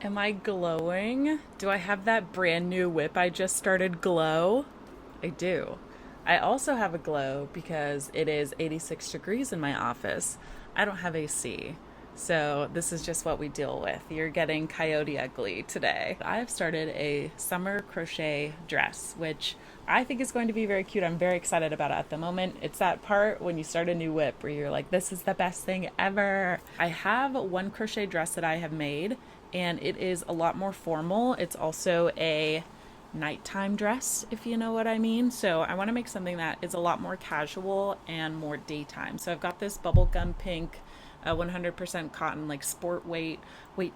Am I glowing? Do I have that brand new whip I just started glow? I do. I also have a glow because it is 86 degrees in my office. I don't have AC. So this is just what we deal with. You're getting coyote ugly today. I've started a summer crochet dress, which I think is going to be very cute. I'm very excited about it at the moment. It's that part when you start a new whip where you're like, this is the best thing ever. I have one crochet dress that I have made, and it is a lot more formal. It's also a nighttime dress, if you know what I mean. So I want to make something that is a lot more casual and more daytime. So I've got this bubblegum pink 100% cotton, like sport weight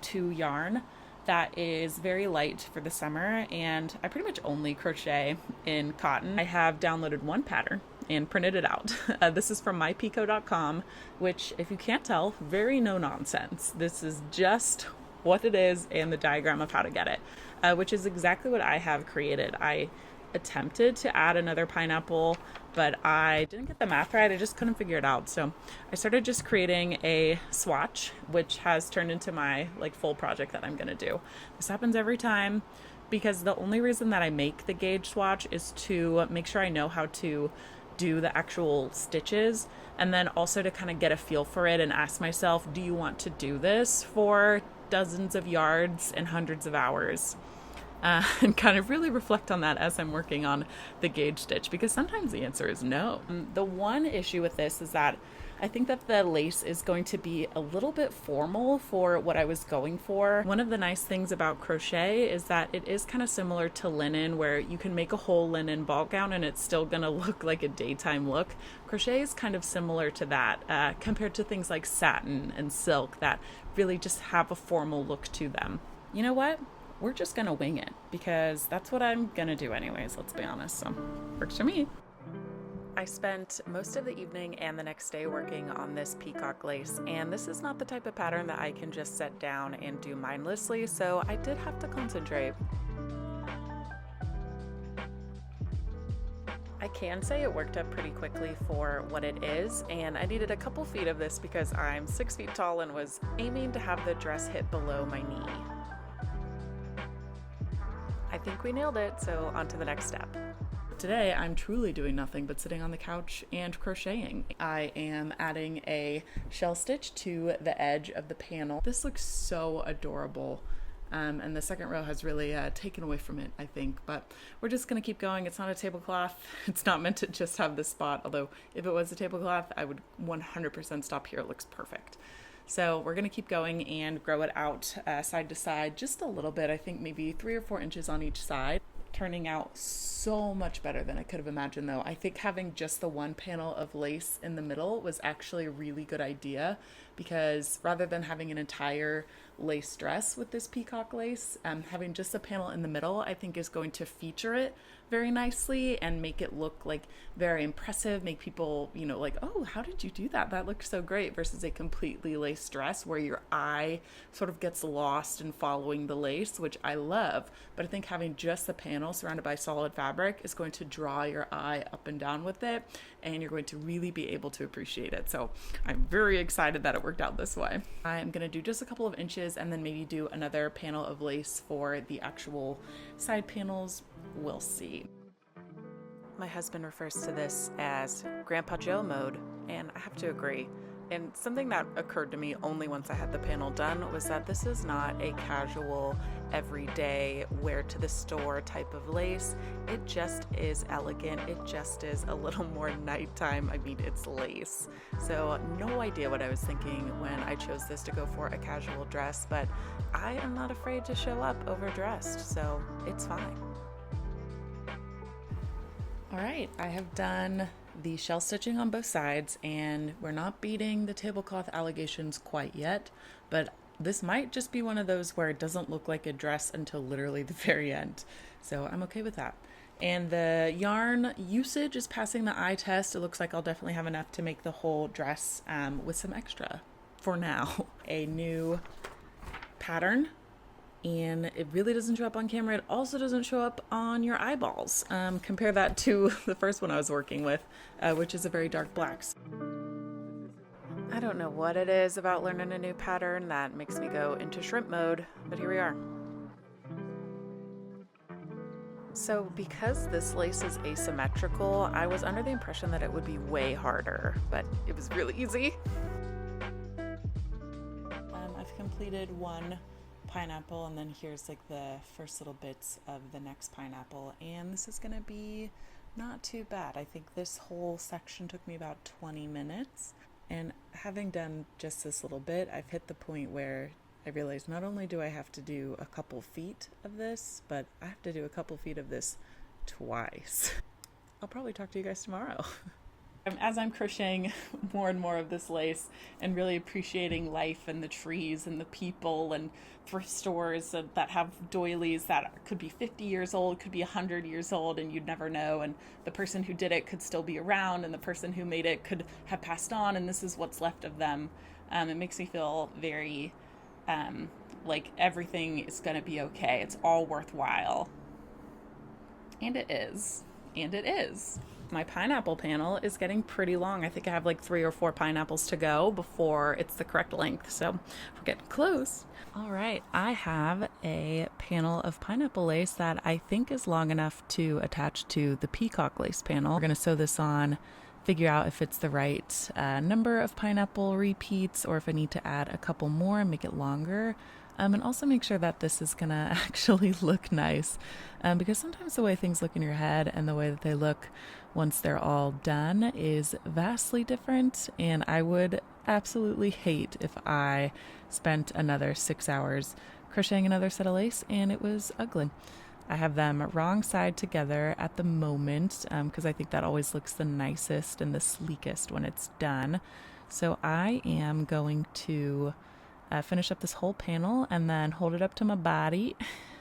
2 yarn that is very light for the summer, and I pretty much only crochet in cotton. I have downloaded one pattern and printed it out. This is from mypico.com, which, if you can't tell, very no nonsense. This is just what it is and the diagram of how to get it, which is exactly what I have created. I attempted to add another pineapple, but I didn't get the math right. I just couldn't figure it out. So I started just creating a swatch, which has turned into my like full project that I'm gonna do. This happens every time because the only reason that I make the gauge swatch is to make sure I know how to do the actual stitches, and then also to kind of get a feel for it and ask myself, do you want to do this for dozens of yards and hundreds of hours? And kind of really reflect on that as I'm working on the gauge stitch, because sometimes the answer is no. The one issue with this is that I think that the lace is going to be a little bit formal for what I was going for. One of the nice things about crochet is that it is kind of similar to linen, where you can make a whole linen ball gown and it's still gonna look like a daytime look. Crochet is kind of similar to that, compared to things like satin and silk that really just have a formal look to them. You know what? We're just gonna wing it because that's what I'm gonna do anyways, let's be honest. So works for me. I spent most of the evening and the next day working on this peacock lace, and this is not the type of pattern that I can just set down and do mindlessly, so I did have to concentrate. I can say it worked up pretty quickly for what it is, and I needed a couple feet of this because I'm 6 feet tall and was aiming to have the dress hit below my knee. I think we nailed it, so on to the next step. Today I'm truly doing nothing but sitting on the couch and crocheting. I am adding a shell stitch to the edge of the panel. This looks so adorable. And the second row has really taken away from it, I think, but we're just gonna keep going. It's not a tablecloth. It's not meant to just have this spot, although if it was a tablecloth, I would 100% stop here. It looks perfect. So we're gonna keep going and grow it out side to side just a little bit. I think maybe 3 or 4 inches on each side. Turning out so much better than I could have imagined, though. I think having just the one panel of lace in the middle was actually a really good idea, because rather than having an entire lace dress with this peacock lace, having just a panel in the middle I think is going to feature it very nicely and make it look like very impressive, make people, you know, like, oh, how did you do that? That looks so great, versus a completely lace dress where your eye sort of gets lost in following the lace, which I love, but I think having just the panel surrounded by solid fabric is going to draw your eye up and down with it, and you're going to really be able to appreciate it. So I'm very excited that it worked out this way. I'm going to do just a couple of inches and then maybe do another panel of lace for the actual side panels. We'll see. My husband refers to this as Grandpa Joe mode, and I have to agree. And something that occurred to me only once I had the panel done was that this is not a casual, everyday, wear to the store type of lace. It just is elegant. It just is a little more nighttime. I mean, it's lace. So no idea what I was thinking when I chose this to go for a casual dress, but I am not afraid to show up overdressed, so it's fine. All right, I have done the shell stitching on both sides, and we're not beating the tablecloth allegations quite yet, but this might just be one of those where it doesn't look like a dress until literally the very end. So I'm okay with that. And the yarn usage is passing the eye test. It looks like I'll definitely have enough to make the whole dress with some extra for now. A new pattern, and it really doesn't show up on camera. It also doesn't show up on your eyeballs. Compare that to the first one I was working with, which is a very dark black. I don't know what it is about learning a new pattern that makes me go into shrimp mode, but here we are. So because this lace is asymmetrical, I was under the impression that it would be way harder, but it was really easy. I've completed one pineapple, and then here's like the first little bits of the next pineapple, and this is gonna be not too bad. I think this whole section took me about 20 minutes, and having done just this little bit, I've hit the point where I realized not only do I have to do a couple feet of this, but I have to do a couple feet of this twice. I'll probably talk to you guys tomorrow. As I'm crocheting more and more of this lace and really appreciating life and the trees and the people and thrift stores that have doilies that could be 50 years old, could be 100 years old, and you'd never know, and the person who did it could still be around, and the person who made it could have passed on, and this is what's left of them. It makes me feel very like everything is gonna be okay. It's all worthwhile. And it is. And it is. My pineapple panel is getting pretty long. I think I have like 3 or 4 pineapples to go before it's the correct length. So we're getting close. All right, I have a panel of pineapple lace that I think is long enough to attach to the peacock lace panel. We're gonna sew this on, figure out if it's the right number of pineapple repeats or if I need to add a couple more and make it longer. And also make sure that this is gonna actually look nice, because sometimes the way things look in your head and the way that they look once they're all done is vastly different, and I would absolutely hate if I spent another 6 hours crocheting another set of lace and it was ugly. I have them wrong side together at the moment because I think that always looks the nicest and the sleekest when it's done. So I am going to finish up this whole panel and then hold it up to my body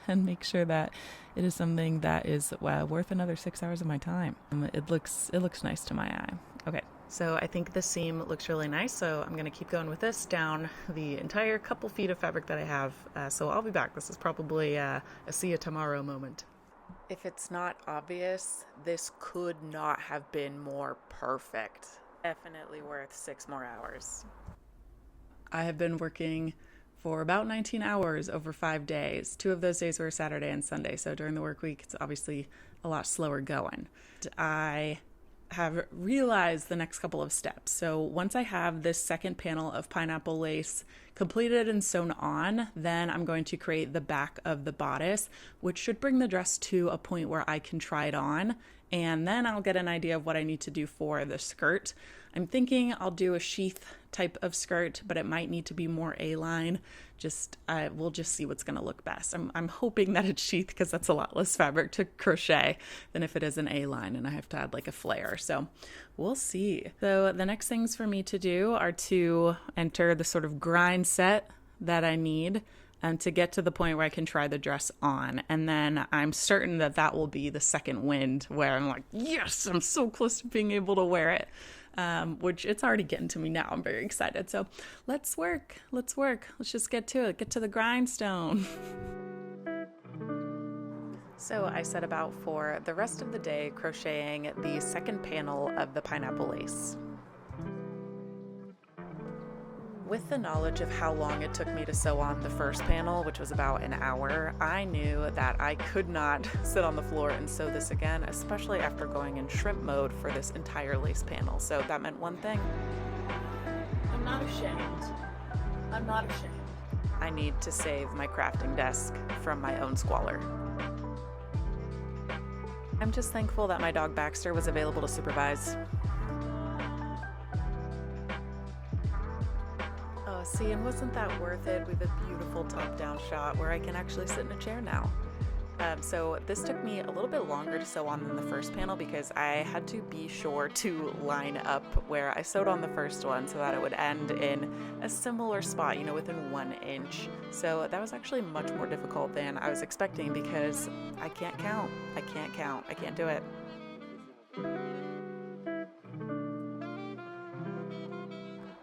and make sure that it is something that is worth another 6 hours of my time. It looks nice to my eye. Okay, so I think the seam looks really nice, so I'm going to keep going with this down the entire couple feet of fabric that I have. So I'll be back. This is probably a see you tomorrow moment. If it's not obvious, this could not have been more perfect. Definitely worth 6 more hours. I have been working for about 19 hours over 5 days. 2 of those days were Saturday and Sunday, so during the work week, it's obviously a lot slower going. I have realized the next couple of steps. So once I have this second panel of pineapple lace completed and sewn on, then I'm going to create the back of the bodice, which should bring the dress to a point where I can try it on, and then I'll get an idea of what I need to do for the skirt. I'm thinking I'll do a sheath type of skirt, but it might need to be more A-line. We'll just see what's going to look best. I'm hoping that it's sheath because that's a lot less fabric to crochet than if it is an A-line and I have to add like a flare. So we'll see. So the next things for me to do are to enter the sort of grind set that I need and to get to the point where I can try the dress on. And then I'm certain that that will be the second wind where I'm like, yes, I'm so close to being able to wear it. Which it's already getting to me now. I'm very excited. So let's work. Let's just get to it. Get to the grindstone. So I set about for the rest of the day crocheting the second panel of the pineapple lace. With the knowledge of how long it took me to sew on the first panel, which was about an hour, I knew that I could not sit on the floor and sew this again, especially after going in shrimp mode for this entire lace panel. So that meant one thing. I'm not ashamed. I need to save my crafting desk from my own squalor. I'm just thankful that my dog Baxter was available to supervise. See, and wasn't that worth it? We have a beautiful top-down shot where I can actually sit in a chair now. So this took me a little bit longer to sew on than the first panel because I had to be sure to line up where I sewed on the first one so that it would end in a similar spot, within 1 inch. So that was actually much more difficult than I was expecting because I can't count. I can't do it.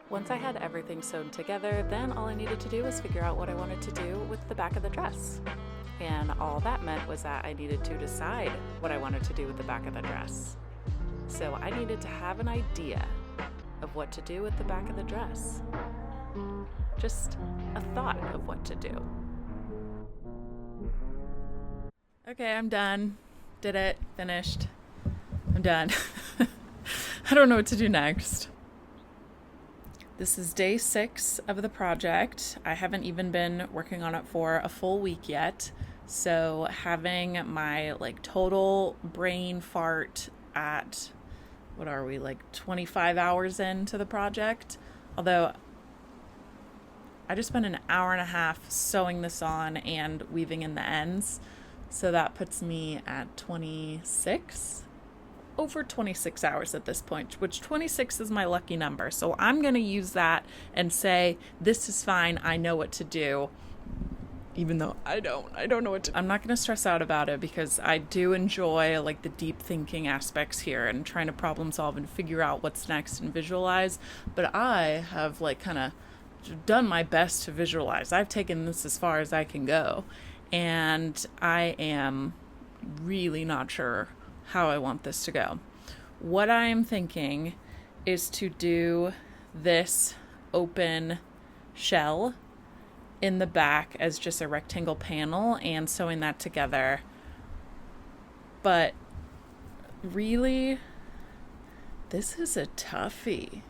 Once I had everything sewn together, then all I needed to do was figure out what I wanted to do with the back of the dress. And all that meant was that I needed to decide what I wanted to do with the back of the dress. So I needed to have an idea. of what to do with the back of the dress. Just a thought of what to do. Okay, I'm done. Did it. Finished. I'm done. I don't know what to do next. This is day 6 of the project. I haven't even been working on it for a full week yet. So having my total brain fart at, what are we, 25 hours into the project? Although I just spent an hour and a half sewing this on and weaving in the ends. So that puts me at 26, over 26 hours at this point, which 26 is my lucky number. So I'm going to use that and say, this is fine. I know what to do. Even though I don't know what to do. I'm not going to stress out about it because I do enjoy the deep thinking aspects here and trying to problem solve and figure out what's next and visualize. But I have kind of done my best to visualize. I've taken this as far as I can go. And I am really not sure how I want this to go. What I am thinking is to do this open shell in the back as just a rectangle panel and sewing that together. But really, this is a toughie.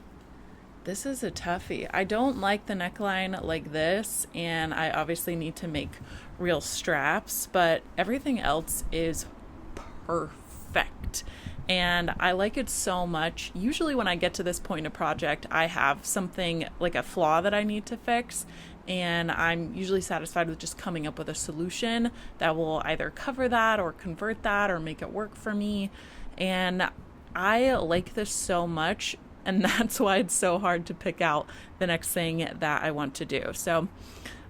I don't like the neckline like this, and I obviously need to make real straps, but everything else is perfect. And I like it so much. Usually when I get to this point in a project, I have something like a flaw that I need to fix, and I'm usually satisfied with just coming up with a solution that will either cover that or convert that or make it work for me. And I like this so much, and that's why it's so hard to pick out the next thing that I want to do. So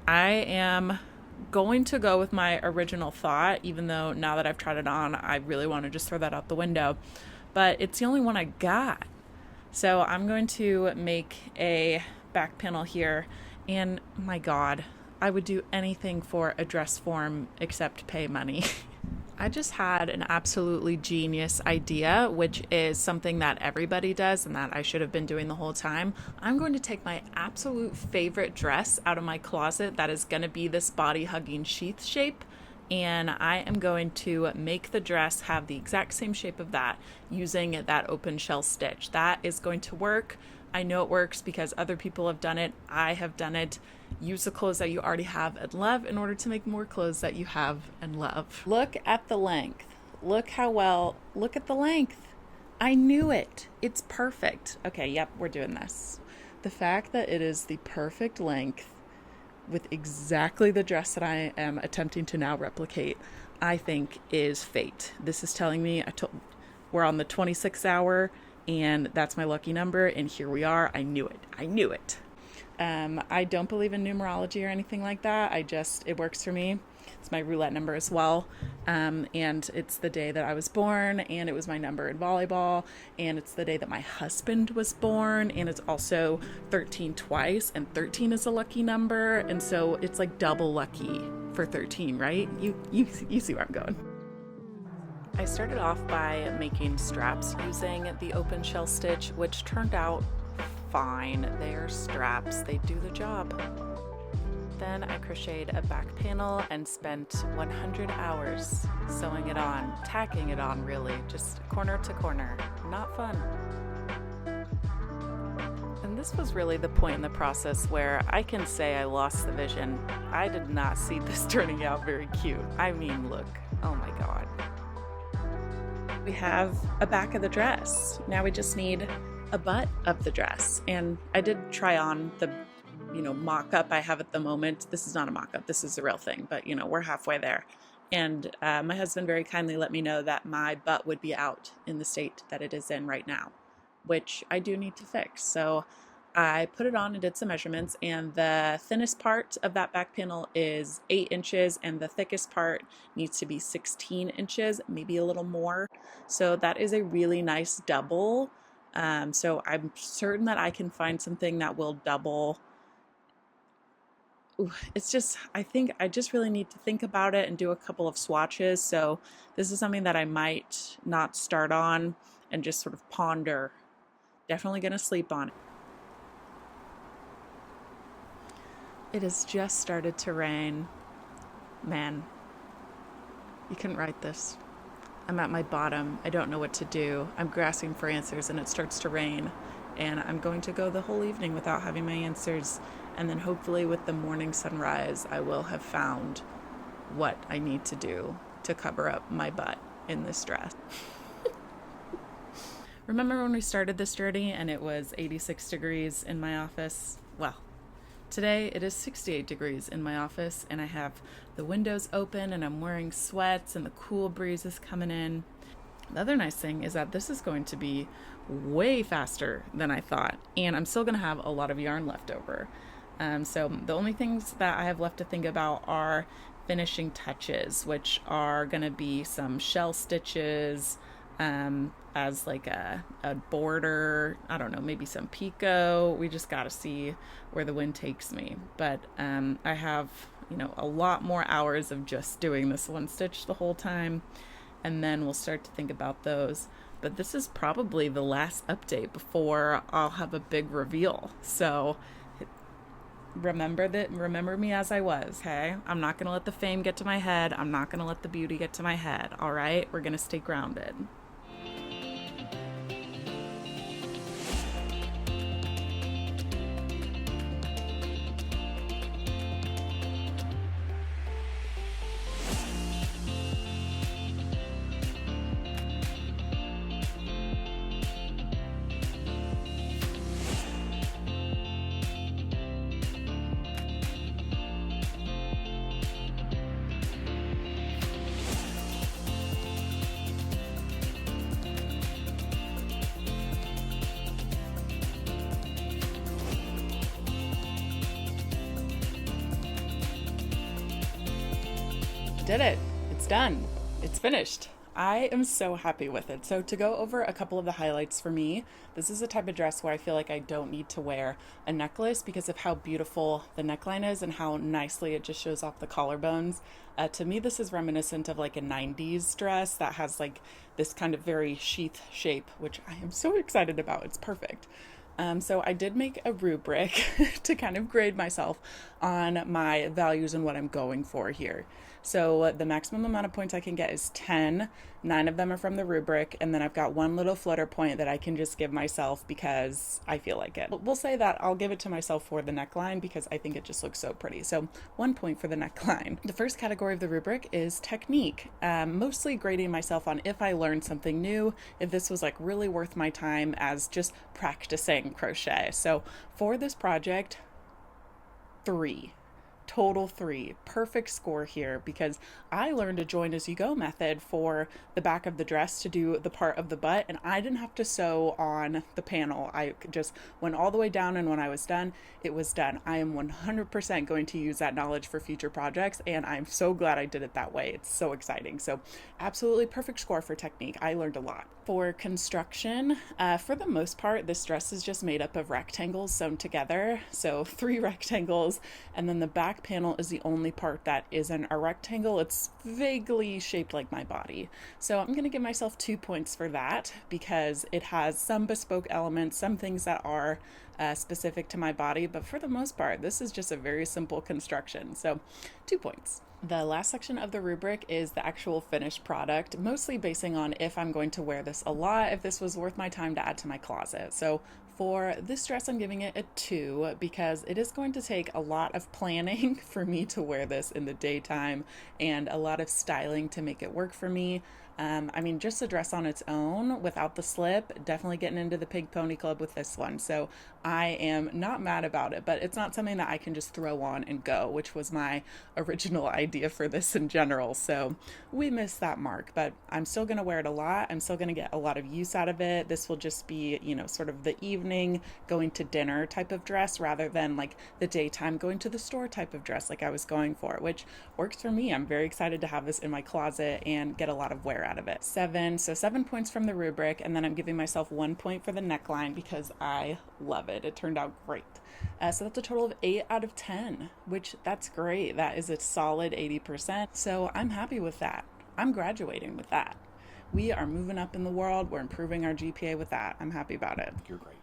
I am going to go with my original thought, even though now that I've tried it on, I really want to just throw that out the window. But it's the only one I got. So I'm going to make a back panel here. And my God, I would do anything for a dress form except pay money. I just had an absolutely genius idea, which is something that everybody does and that I should have been doing the whole time. I'm going to take my absolute favorite dress out of my closet that is going to be this body-hugging sheath shape, and I am going to make the dress have the exact same shape of that using that open shell stitch. That is going to work. I know it works because other people have done it. I have done it. Use the clothes that you already have and love in order to make more clothes that you have and love. Look at the length. Look at the length. I knew it. It's perfect. Okay, yep, we're doing this. The fact that it is the perfect length with exactly the dress that I am attempting to now replicate, I think is fate. This is telling me we're on the 26th hour, and that's my lucky number, and here we are. I knew it. I don't believe in numerology or anything like that. It works for me. It's my roulette number as well. And it's the day that I was born, and it was my number in volleyball, and it's the day that my husband was born, and it's also 13 twice, and 13 is a lucky number, and so it's double lucky for 13, right? You see where I'm going. I started off by making straps using the open shell stitch, which turned out fine. They are straps. They do the job. Then I crocheted a back panel and spent 100 hours sewing it on, tacking it on really, just corner to corner. Not fun. And this was really the point in the process where I can say I lost the vision. I did not see this turning out very cute. I mean, look. Oh my God. We have a back of the dress. Now we just need a butt of the dress. And I did try on the mock-up I have at the moment. This is not a mock-up, this is the real thing, but we're halfway there. And my husband very kindly let me know that my butt would be out in the state that it is in right now, which I do need to fix. So I put it on and did some measurements, and the thinnest part of that back panel is 8 inches, and the thickest part needs to be 16 inches, maybe a little more. So that is a really nice double. So I'm certain that I can find something that will double. It's just, I think I just really need to think about it and do a couple of swatches. So this is something that I might not start on and just sort of ponder Definitely going to sleep on it. It has just started to rain. Man, you couldn't write this. I'm at my bottom. I don't know what to do. I'm grasping for answers and it starts to rain. And I'm going to go the whole evening without having my answers. And then hopefully with the morning sunrise, I will have found what I need to do to cover up my butt in this dress. Remember when we started this journey and it was 86 degrees in my office? Well, today it is 68 degrees in my office and I have the windows open and I'm wearing sweats and the cool breeze is coming in. The other nice thing is that this is going to be way faster than I thought, and I'm still going to have a lot of yarn left over. So the only things that I have left to think about are finishing touches, which are going to be some shell stitches as like a border. I don't know, maybe some picot. We just got to see where the wind takes me. But I have, a lot more hours of just doing this one stitch the whole time, and then we'll start to think about those. But this is probably the last update before I'll have a big reveal. So remember me as I was, hey? I'm not going to let the fame get to my head. I'm not going to let the beauty get to my head, all right? We're going to stay grounded. Did it. It's done. It's finished. I am so happy with it. So to go over a couple of the highlights for me, this is the type of dress where I feel like I don't need to wear a necklace because of how beautiful the neckline is and how nicely it just shows off the collarbones. To me, this is reminiscent of like a 90s dress that has like this kind of very sheath shape, which I am so excited about. It's perfect. So I did make a rubric to kind of grade myself on my values and what I'm going for here. So the maximum amount of points I can get is 10. 9 of them are from the rubric, and then I've got one little flutter point that I can just give myself because I feel like it. We'll say that I'll give it to myself for the neckline because I think it just looks so pretty. So 1 point for the neckline. The first category of the rubric is technique. Mostly grading myself on if I learned something new, if this was like really worth my time as just practicing crochet. So for this project, 3. Total 3. Perfect score here because I learned a join as you go method for the back of the dress to do the part of the butt, and I didn't have to sew on the panel. I just went all the way down, and when I was done, it was done. I am 100% going to use that knowledge for future projects, and I'm so glad I did it that way. It's so exciting. So absolutely perfect score for technique. I learned a lot. For construction, for the most part, this dress is just made up of rectangles sewn together. So 3 rectangles, and then the back panel is the only part that isn't a rectangle. It's vaguely shaped like my body. So I'm going to give myself 2 points for that because it has some bespoke elements, some things that are specific to my body, but for the most part, this is just a very simple construction. So 2 points. The last section of the rubric is the actual finished product, mostly basing on if I'm going to wear this a lot, if this was worth my time to add to my closet. So for this dress, I'm giving it a 2 because it is going to take a lot of planning for me to wear this in the daytime and a lot of styling to make it work for me. Just the dress on its own without the slip, definitely getting into the Pig Pony Club with this one. So I am not mad about it, but it's not something that I can just throw on and go, which was my original idea for this in general. So we missed that mark, but I'm still going to wear it a lot. I'm still going to get a lot of use out of it. This will just be, sort of the evening going to dinner type of dress rather than like the daytime going to the store type of dress like I was going for, which works for me. I'm very excited to have this in my closet and get a lot of wear out of it. 7 points from the rubric, and then I'm giving myself 1 point for the neckline because I love it. It turned out great. So that's a total of 8 out of 10, which that's great. That is a solid 80%. So I'm happy with that. I'm graduating with that. We are moving up in the world. We're improving our GPA with that. I'm happy about it. You're great.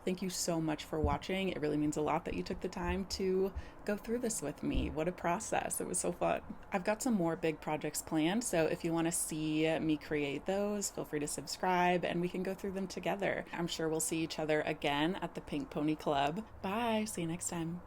Thank you so much for watching. It really means a lot that you took the time to go through this with me. What a process. It was so fun. I've got some more big projects planned, so if you want to see me create those, feel free to subscribe and we can go through them together. I'm sure we'll see each other again at the Pink Pony Club. Bye. See you next time.